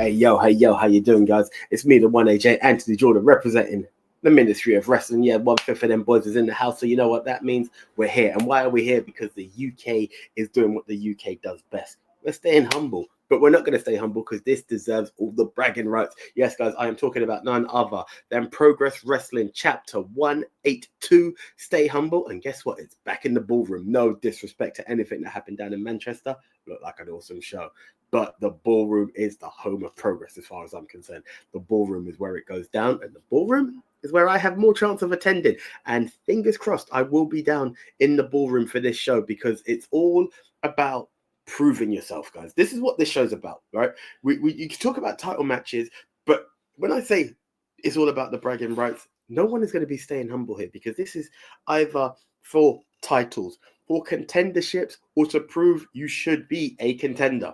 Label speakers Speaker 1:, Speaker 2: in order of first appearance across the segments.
Speaker 1: Hey yo, how you doing, guys? It's me, the one AJ Anthony Jordan, representing the Ministry of Wrestling. Yeah, 1/5 of them boys is in the house, so you know what that means. We're here, and why are we here? Because the UK is doing what the UK does best. We're staying humble, but we're not going to stay humble because this deserves all the bragging rights. Yes, guys, I am talking about none other than Progress Wrestling Chapter 182. Stay humble, and guess what? It's back in the ballroom. No disrespect to anything that happened down in Manchester. Looked like an awesome show. But the ballroom is the home of progress as far as I'm concerned. The ballroom is where it goes down, and the ballroom is where I have more chance of attending. And fingers crossed, I will be down in the ballroom for this show because it's all about proving yourself, guys. This is what this show's about, right? You can talk about title matches, but when I say it's all about the bragging rights, no one is going to be staying humble here because this is either for titles, for contenderships, or to prove you should be a contender.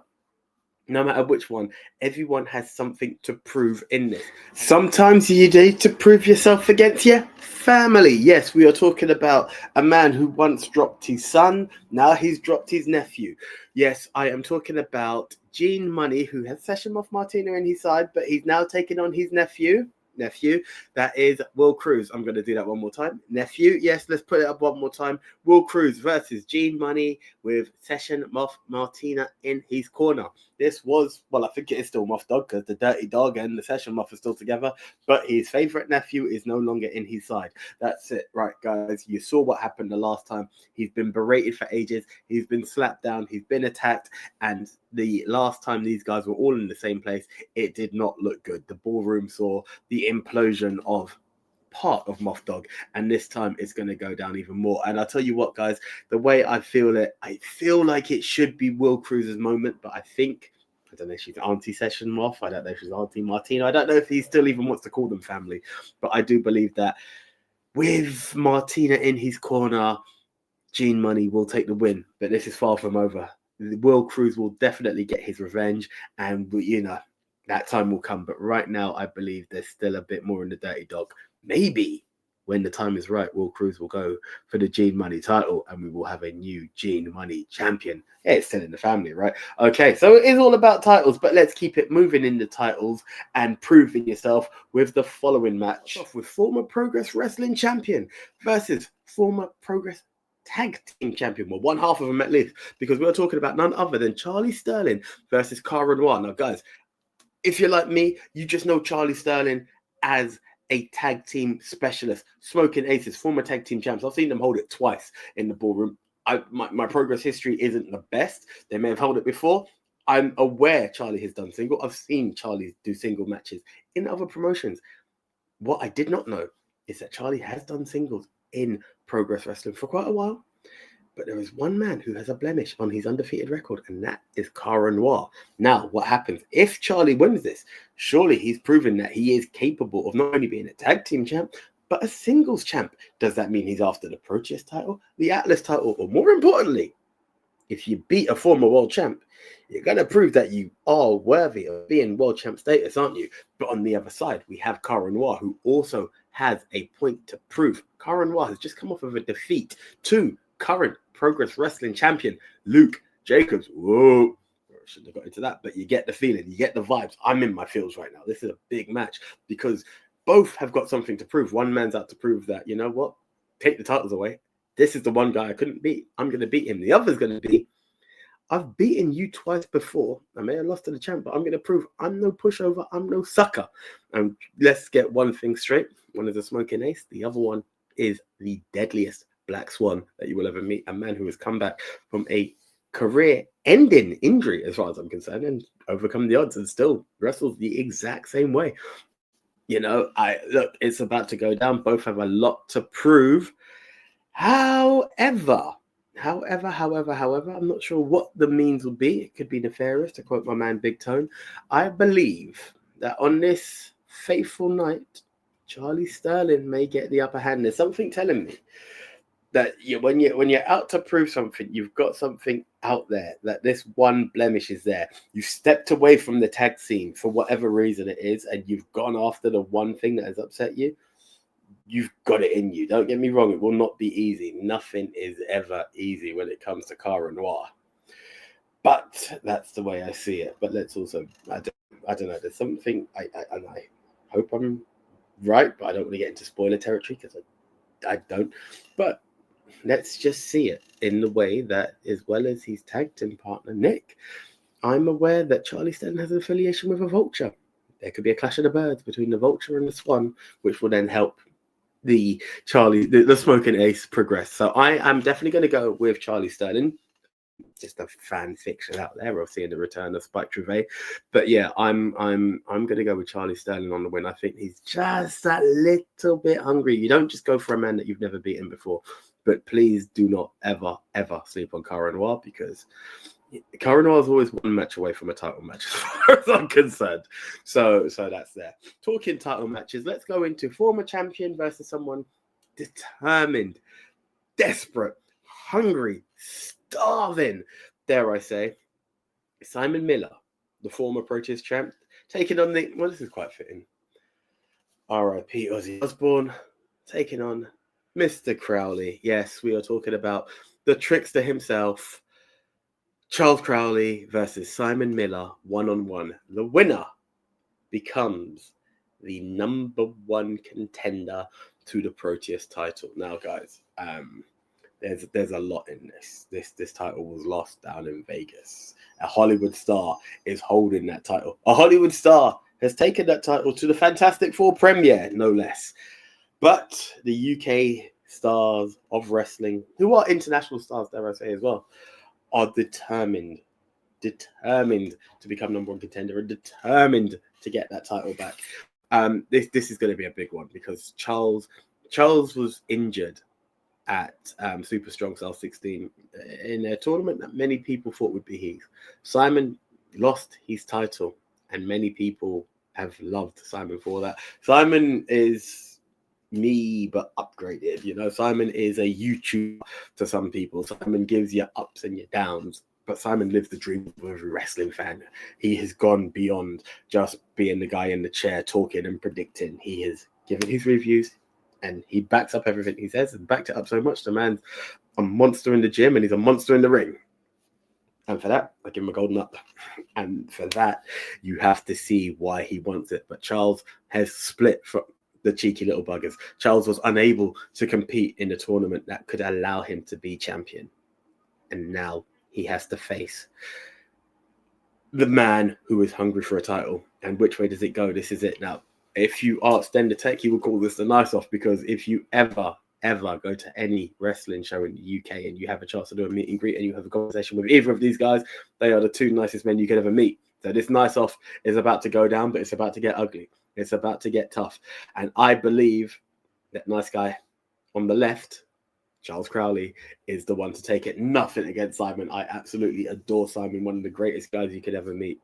Speaker 1: No matter which one, everyone has something to prove in this. Sometimes you need to prove yourself against your family. Yes, we are talking about a man who once dropped his son, now he's dropped his nephew. Yes, I am talking about Gene Money, who has Session Moff Martina in his side, but he's now taking on his nephew. That is Will Cruz. I'm going to do that one more time. Nephew, yes, let's put it up one more time. Will Cruz versus Gene Money with Session Moff Martina in his corner. This was, well, I think it is still Moff Dog because the Dirty Dog and the Session Moff are still together, but his favorite nephew is no longer in his side. That's it, right, guys? You saw what happened the last time. He's been berated for ages. He's been slapped down. He's been attacked. And the last time these guys were all in the same place, it did not look good. The ballroom saw the implosion of part of Moff Dog, and this time it's going to go down even more. And I'll tell you what, guys, the way I feel like it should be Will Cruz's moment, but I don't know if she's Auntie Session Moff, I don't know if she's Auntie Martina, I don't know if he still even wants to call them family, but I do believe that with Martina in his corner, Gene Money will take the win, but this is far from over. Will Cruz will definitely get his revenge, and that time will come. But right now, I believe there's still a bit more in the Dirty Dog. Maybe when the time is right, Will Cruz will go for the Gene Money title, and we will have a new Gene Money champion. Yeah, it's still in the family, right? Okay, so it is all about titles, but let's keep it moving in the titles and proving yourself with the following match. Off with former Progress Wrestling champion versus former Progress Tag Team champion. Well, one half of them at least, because we're talking about none other than Charlie Sterling versus Cara Noir. Now, guys, if you're like me, you just know Charlie Sterling as a tag team specialist. Smoking Aces, former tag team champs. I've seen them hold it twice in the ballroom. My Progress history isn't the best. They may have held it before. I'm aware Charlie has done single. I've seen Charlie do single matches in other promotions. What I did not know is that Charlie has done singles in Progress Wrestling for quite a while. But there is one man who has a blemish on his undefeated record, and that is Cara Noir. Now, what happens? If Charlie wins this, surely he's proven that he is capable of not only being a tag team champ, but a singles champ. Does that mean he's after the Pro Chess title, the Atlas title, or more importantly, if you beat a former world champ, you're going to prove that you are worthy of being world champ status, aren't you? But on the other side, we have Cara Noir, who also has a point to prove. Cara Noir has just come off of a defeat to current Progress Wrestling champion Luke Jacobs. Whoa. I shouldn't have got into that, but you get the feeling, you get the vibes. I'm in my feels right now. This is a big match because both have got something to prove. One man's out to prove that, you know what? Take the titles away. This is the one guy I couldn't beat. I'm going to beat him. The other's going to be, I've beaten you twice before. I may have lost to the champ, but I'm going to prove I'm no pushover. I'm no sucker. And let's get one thing straight. One is a smoking ace. The other one is the deadliest Black Swan that you will ever meet. A man who has come back from a career-ending injury, as far as I'm concerned, and overcome the odds and still wrestles the exact same way. Look, it's about to go down. Both have a lot to prove. However, I'm not sure what the means will be. It could be nefarious, to quote my man Big Tone. I believe that on this fateful night, Charlie Sterling may get the upper hand. There's something telling me that when you're out to prove something, you've got something out there, that this one blemish is there. You stepped away from the tag scene for whatever reason it is, and you've gone after the one thing that has upset you. You've got it in you. Don't get me wrong, it will not be easy. Nothing is ever easy when it comes to Cara Noir. But that's the way I see it. But let's also, I don't know. There's something I hope I'm right, but I don't want to get into spoiler territory because I don't. But let's just see it in the way that, as well as his tag team partner Nick, I'm aware that Charlie Stanton has an affiliation with a vulture. There could be a clash of the birds between the vulture and the swan, which will then help the smoking ace progress. So I am definitely going to go with Charlie Sterling. Just a fan fiction out there of seeing the return of Spike Trivet. But yeah, I'm going to go with Charlie Sterling on the win. I think he's just a little bit hungry. You don't just go for a man that you've never beaten before. But please do not ever sleep on Cara Noir, because Cara Noir is always one match away from a title match, as far as I'm concerned. So that's there. Talking title matches, let's go into former champion versus someone determined, desperate, hungry, starving, dare I say. Simon Miller, the former Protest champ, taking on this is quite fitting. R.I.P. Ozzy Osbourne, taking on Mr. Crowley. Yes, we are talking about the trickster himself, Charles Crowley versus Simon Miller, one-on-one. The winner becomes the number one contender to the Proteus title. Now, guys, there's a lot in this. This title was lost down in Vegas. A Hollywood star is holding that title. A Hollywood star has taken that title to the Fantastic Four premiere, no less. But the UK stars of wrestling, who are international stars, dare I say as well, are determined to become number one contender and determined to get that title back. This is going to be a big one, because Charles was injured at Super Strong Style 16 in a tournament that many people thought would be his. Simon lost his title, and many people have loved Simon for that. Simon is me but upgraded. Simon is a YouTuber to some people. Simon gives you ups and your downs, but Simon lives the dream of every wrestling fan. He has gone beyond just being the guy in the chair talking and predicting. He has given his reviews, and he backs up everything he says, and backed it up so much the man's a monster in the gym and he's a monster in the ring. And for that, I give him a golden up. And for that, you have to see why he wants it. But Charles has split from the cheeky little buggers. Charles was unable to compete in the tournament that could allow him to be champion. And now he has to face the man who is hungry for a title. And which way does it go? This is it. Now, if you ask Stender Tech, he will call this the nice off, because if you ever go to any wrestling show in the UK and you have a chance to do a meet and greet and you have a conversation with either of these guys, they are the two nicest men you could ever meet. So this nice off is about to go down, but it's about to get ugly. It's about to get tough. And I believe that nice guy on the left, Charles Crowley, is the one to take it. Nothing against Simon. I absolutely adore Simon, one of the greatest guys you could ever meet.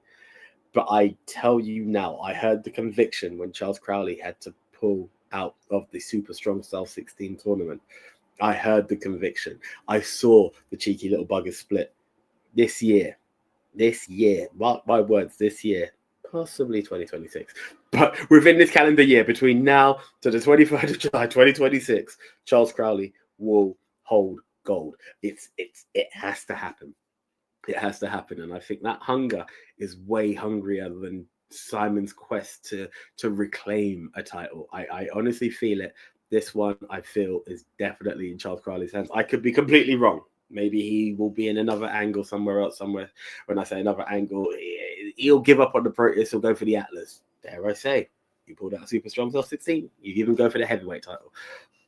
Speaker 1: But I tell you now, I heard the conviction when Charles Crowley had to pull out of the Super Strong Style 16 tournament. I heard the conviction. I saw the cheeky little bugger split this year, mark my words, this year, possibly 2026. But within this calendar year, between now to the 23rd of July, 2026, Charles Crowley will hold gold. It has to happen. It has to happen. And I think that hunger is way hungrier than Simon's quest to reclaim a title. I honestly feel it. This one, I feel, is definitely in Charles Crowley's hands. I could be completely wrong. Maybe he will be in another angle somewhere else. When I say another angle, he'll give up on the Proteus. He'll go for the Atlas. Dare I say, you pulled out Super Strong Style 16. You even go for the heavyweight title.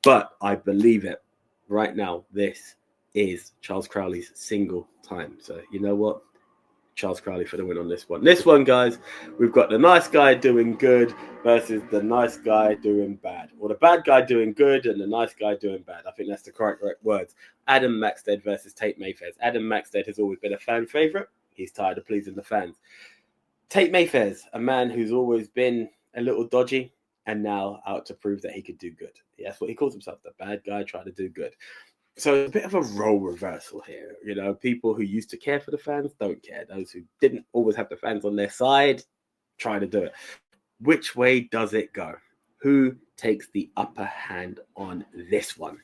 Speaker 1: But I believe it. Right now, this is Charles Crowley's single time. So you know what? Charles Crowley for the win on this one. This one, guys, we've got the nice guy doing good versus the nice guy doing bad. Or the bad guy doing good and the nice guy doing bad. I think that's the correct words. Adam Maxted versus Tate Mayfair. Adam Maxted has always been a fan favorite. He's tired of pleasing the fans. Tate Mayfair's a man who's always been a little dodgy and now out to prove that he could do good. That's what he calls himself, the bad guy trying to do good. So it's a bit of a role reversal here. People who used to care for the fans don't care. Those who didn't always have the fans on their side try to do it. Which way does it go? Who takes the upper hand on this one?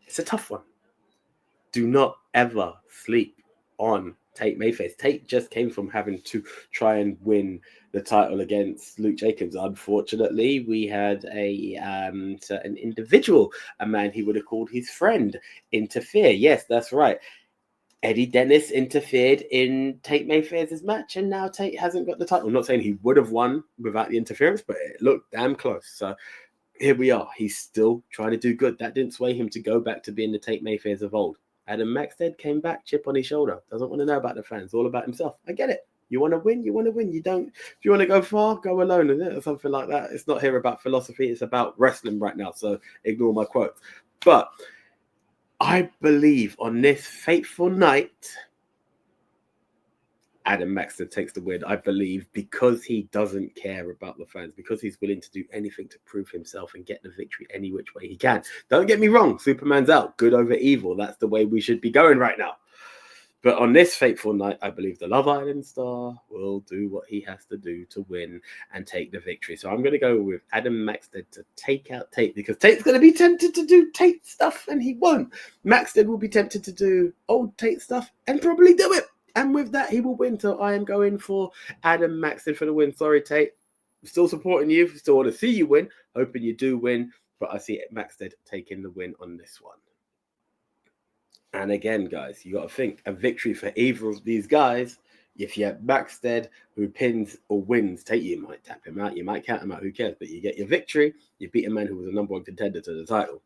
Speaker 1: It's a tough one. Do not ever sleep on Tate Mayfair. Tate just came from having to try and win the title against Luke Jacobs. Unfortunately, we had a certain individual, a man he would have called his friend, interfere. Yes, that's right. Eddie Dennis interfered in Tate Mayfair's match, and now Tate hasn't got the title. I'm not saying he would have won without the interference, but it looked damn close. So here we are. He's still trying to do good. That didn't sway him to go back to being the Tate Mayfairs of old. Adam Maxted came back, chip on his shoulder. Doesn't want to know about the fans. All about himself. I get it. You want to win, you want to win. You don't. If you want to go far, go alone, or something like that. It's not here about philosophy. It's about wrestling right now. So ignore my quotes. But I believe on this fateful night, Adam Maxted takes the win, I believe, because he doesn't care about the fans, because he's willing to do anything to prove himself and get the victory any which way he can. Don't get me wrong, Superman's out, good over evil. That's the way we should be going right now. But on this fateful night, I believe the Love Island star will do what he has to do to win and take the victory. So I'm going to go with Adam Maxted to take out Tate, because Tate's going to be tempted to do Tate stuff and he won't. Maxted will be tempted to do old Tate stuff and probably do it. And with that, he will win. So I am going for Adam Maxted for the win. Sorry, Tate. I'm still supporting you. Still want to see you win. Hoping you do win. But I see Maxted taking the win on this one. And again, guys, you got to think a victory for either of these guys. If you have Maxted who pins or wins, Tate, you might tap him out. You might count him out. Who cares? But you get your victory. You beat a man who was a number one contender to the title.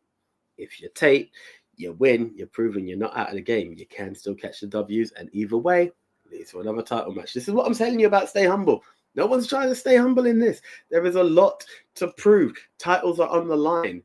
Speaker 1: If you're Tate, you win, you're proving you're not out of the game. You can still catch the W's, and either way, leads for another title match. This is what I'm telling you about stay humble. No one's trying to stay humble in this. There is a lot to prove. Titles are on the line.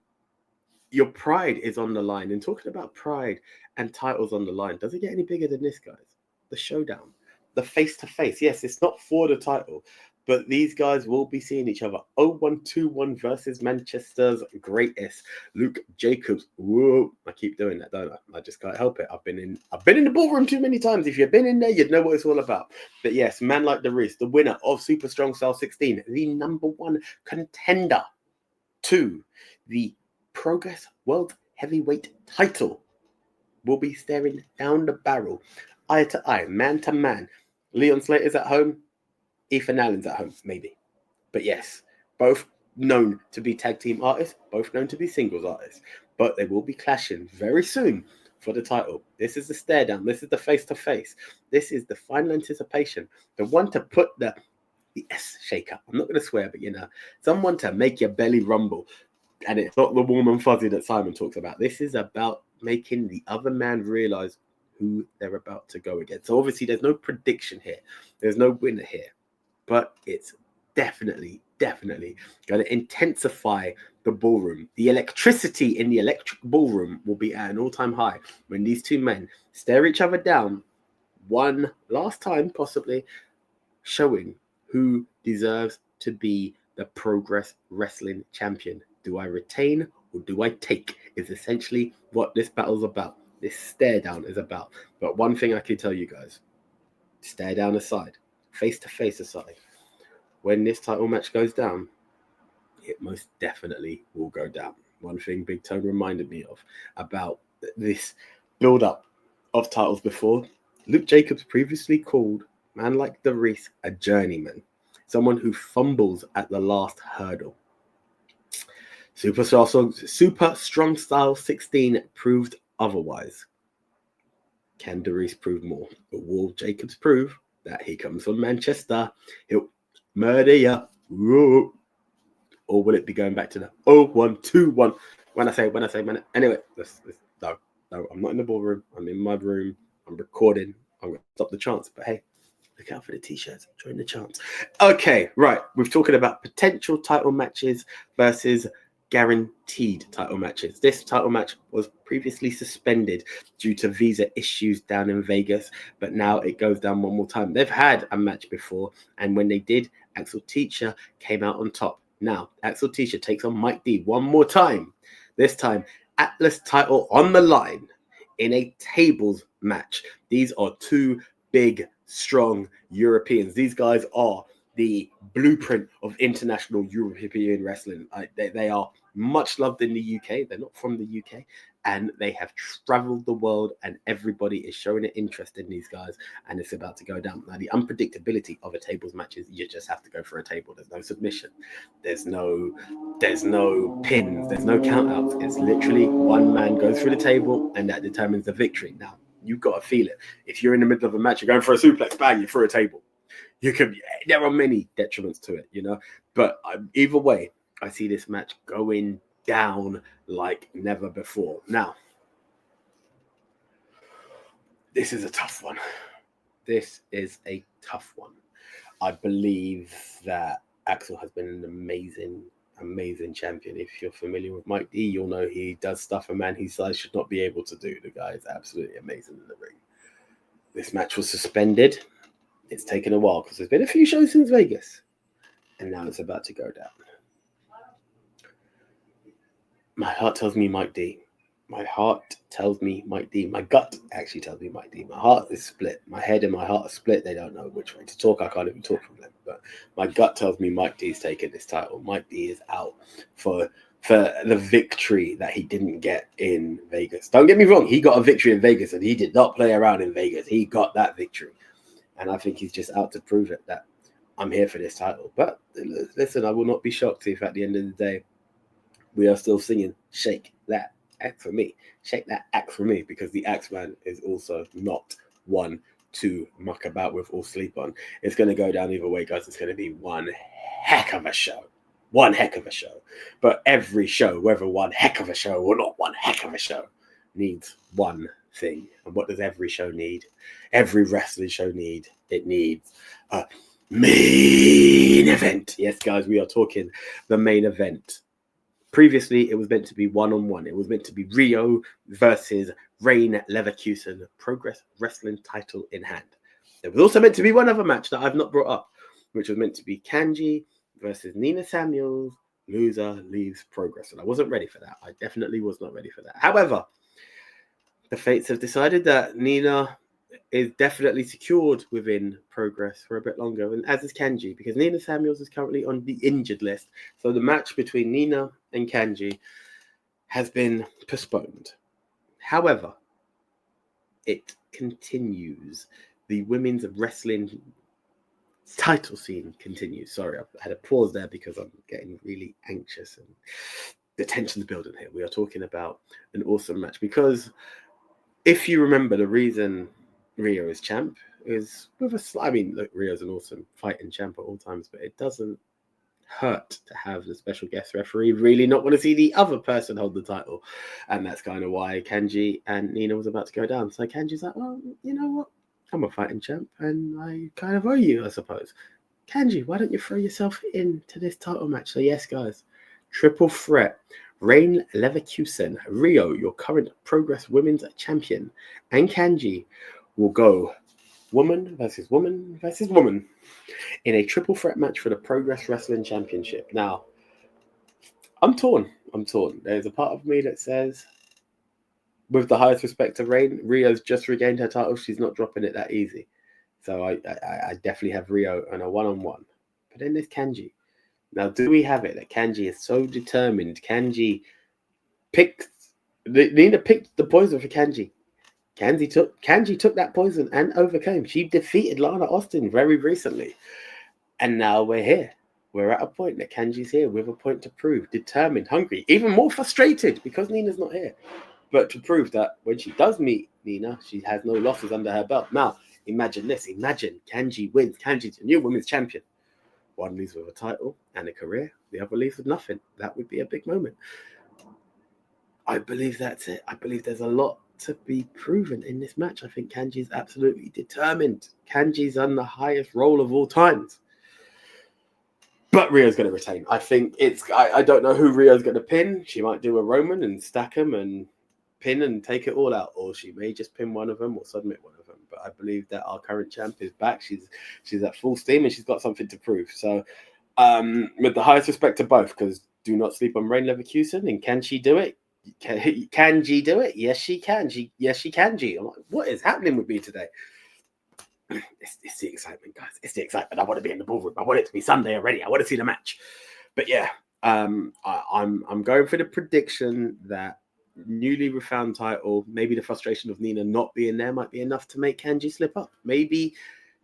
Speaker 1: Your pride is on the line. And talking about pride and titles on the line, does it get any bigger than this, guys? The showdown, the face-to-face. Yes, it's not for the title, but these guys will be seeing each other. 0121 versus Manchester's greatest, Luke Jacobs. Whoa, I keep doing that, don't I? I just can't help it. I've been in the ballroom too many times. If you've been in there, you'd know what it's all about. But yes, man like the Reese, the winner of Super Strong Style 16, the number one contender to the Progress World Heavyweight title, will be staring down the barrel, eye to eye, man to man. Leon Slater's at home. Ethan Allen's at home, maybe. But yes, both known to be tag team artists, both known to be singles artists. But they will be clashing very soon for the title. This is the stare down. This is the face-to-face. This is the final anticipation. The one to put the S shaker. I'm not going to swear, but someone to make your belly rumble. And it's not the warm and fuzzy that Simon talks about. This is about making the other man realize who they're about to go against. So obviously there's no prediction here. There's no winner here. But it's definitely going to intensify the ballroom. The electricity in the electric ballroom will be at an all-time high when these two men stare each other down one last time, possibly, showing who deserves to be the Progress Wrestling champion. Do I retain or do I take? Is essentially what this battle's about. This stare down is about. But one thing I can tell you guys, stare down aside, face-to-face aside, when this title match goes down, it most definitely will go down. One thing Big Tone reminded me of about this build-up of titles before, Luke Jacobs previously called man like the Reese a journeyman, someone who fumbles at the last hurdle. Super Strong Style 16 proved otherwise. Can Darius prove more? But will Jacobs prove that he comes from Manchester? He'll murder you. Whoa. Or will it be going back to the 0121? When I say, man. Anyway, no, I'm not in the ballroom. I'm in my room. I'm recording. I'm going to stop the chance. But hey, look out for the t-shirts. Join the chance. Okay, right. We're talking about potential title matches versus guaranteed title matches. This title match was previously suspended due to visa issues down in Vegas, but now it goes down one more time. They've had a match before, and when they did, Axel Teacher came out on top. Now, Axel Teacher takes on Mike D one more time. This time, Atlas title on the line in a tables match. These are two big, strong Europeans. These guys are the blueprint of international European wrestling. They are much loved in the UK. They're not from the UK. And they have traveled the world, and everybody is showing an interest in these guys, and it's about to go down. Now, the unpredictability of a tables match is you just have to go for a table. There's no submission. There's no pins. There's no countouts. It's literally one man goes through the table, and that determines the victory. Now, you've got to feel it. If you're in the middle of a match, you're going for a suplex, bang, you're through a table. There are many detriments to it, But either way, I see this match going down like never before. Now, this is a tough one. I believe that Axel has been an amazing champion. If you're familiar with Mike D, you'll know he does stuff a man his size should not be able to do. The guy is absolutely amazing in the ring. This match was suspended. It's taken a while because there's been a few shows since Vegas, and now it's about to go down. My heart tells me Mike D. My heart tells me Mike D. My gut actually tells me Mike D. My heart is split. My head and my heart are split. They don't know which way to talk. I can't even talk from them. But my gut tells me Mike D is taking this title. Mike D is out for the victory that he didn't get in Vegas. Don't get me wrong. He got a victory in Vegas, and he did not play around in Vegas. He got that victory. And I think he's just out to prove it that I'm here for this title. But listen, I will not be shocked if at the end of the day, we are still singing Shake That Axe for Me. Shake That Axe for Me, because the Axeman is also not one to muck about with or sleep on. It's going to go down either way, guys. It's going to be one heck of a show. One heck of a show. But every show, whether one heck of a show or not one heck of a show, needs one thing. And what does every show need? Every wrestling show need? It needs a main event. Yes, guys, we are talking the main event. Previously, it was meant to be one-on-one. It was meant to be Rio versus Rain Leverkusen, Progress Wrestling title in hand. There was also meant to be one other match that I've not brought up, which was meant to be Kanji versus Nina Samuels. Loser leaves Progress. And I wasn't ready for that. I definitely was not ready for that. However, the fates have decided that Nina is definitely secured within Progress for a bit longer, and as is Kanji, because Nina Samuels is currently on the injured list. So the match between Nina and Kanji has been postponed. However, it continues. The women's wrestling title scene continues. Sorry, I had a pause there because I'm getting really anxious and the tension's building here. We are talking about an awesome match because if you remember, the reason Rio is champ is with look, Rio's an awesome fighting champ at all times, but it doesn't hurt to have the special guest referee really not want to see the other person hold the title. And that's kind of why Kanji and Nina was about to go down. So Kanji's like, well, you know what? I'm a fighting champ and I kind of owe you, I suppose. Kanji, why don't you throw yourself into this title match? So yes, guys, triple threat. Rain Leverkusen, Rio, your current Progress Women's Champion, and Kanji will go woman versus woman versus woman in a triple threat match for the Progress Wrestling Championship. Now, I'm torn. There's a part of me that says, with the highest respect to Rain, Rio's just regained her title. She's not dropping it that easy. So I definitely have Rio on a one-on-one. But then there's Kanji. Now, do we have it that Kanji is so determined? Nina picked the poison for Kanji. Kanji took that poison and overcame. She defeated Lana Austin very recently. And now we're here. We're at a point that Kanji's here with a point to prove, determined, hungry, even more frustrated because Nina's not here. But to prove that when she does meet Nina, she has no losses under her belt. Now, imagine this. Imagine Kanji wins. Kanji's the new women's champion. One leaves with a title and a career. The other leaves with nothing. That would be a big moment. I believe that's it. I believe there's a lot to be proven in this match. I think Kanji's absolutely determined. Kanji's on the highest roll of all times. But Rio's going to retain. I think I don't know who Rio's going to pin. She might do a Roman and stack them and pin and take it all out. Or she may just pin one of them or submit one of them. But I believe that our current champ is back. She's at full steam and she's got something to prove. So with the highest respect to both, because do not sleep on Rain Leverkusen. And can she do it? Can G do it? Yes, she can. Yes, she can. G. I'm like, what is happening with me today? It's the excitement, guys. It's the excitement. I want to be in the ballroom. I want it to be Sunday already. I want to see the match. But yeah, I'm going for the prediction that newly refound title, maybe the frustration of Nina not being there might be enough to make Kanji slip up. Maybe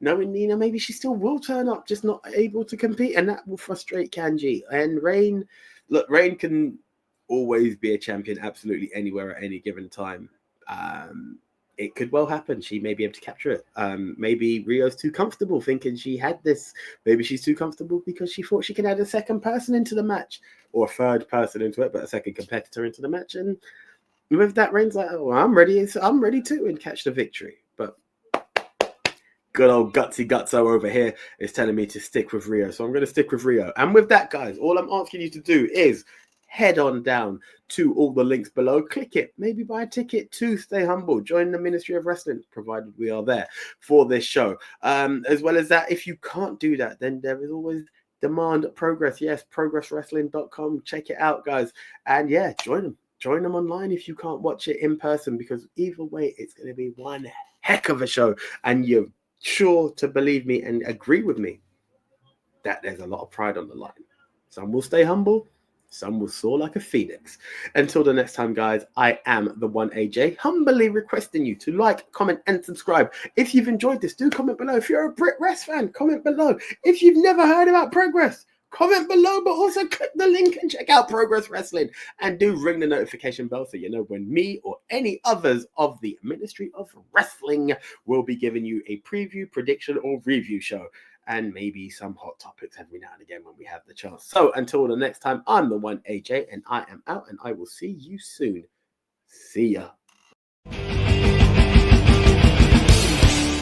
Speaker 1: knowing Nina, maybe she still will turn up, just not able to compete, and that will frustrate Kanji. And Rain, look, Rain can always be a champion absolutely anywhere at any given time. It could well happen. She may be able to capture it. Maybe Rio's too comfortable thinking she had this. Maybe she's too comfortable because she thought she could add a second person into the match, or a third person into it, but a second competitor into the match. And with that, Reigns like, oh, I'm ready. I'm ready too, and catch the victory. But good old Gutsy Gutso over here is telling me to stick with Rio. So I'm going to stick with Rio. And with that, guys, all I'm asking you to do is head on down to all the links below. Click it. Maybe buy a ticket to Stay Humble. Join the Ministry of Wrestling, provided we are there for this show. As well as that, if you can't do that, then there is always Demand Progress. Yes, progresswrestling.com. Check it out, guys. And yeah, join them. Join them online if you can't watch it in person, because either way, it's going to be one heck of a show. And you're sure to believe me and agree with me that there's a lot of pride on the line. Some will stay humble, some will soar like a phoenix. Until the next time, guys, I am the one AJ, humbly requesting you to like, comment, and subscribe. If you've enjoyed this, do comment below. If you're a Brit Rest fan, comment below. If you've never heard about Progress, comment below, but also click the link and check out Progress Wrestling. And do ring the notification bell so you know when me or any others of the Ministry of Wrestling will be giving you a preview, prediction, or review show. And maybe some hot topics every now and again when we have the chance. So until the next time, I'm the one AJ, and I am out, and I will see you soon. See ya.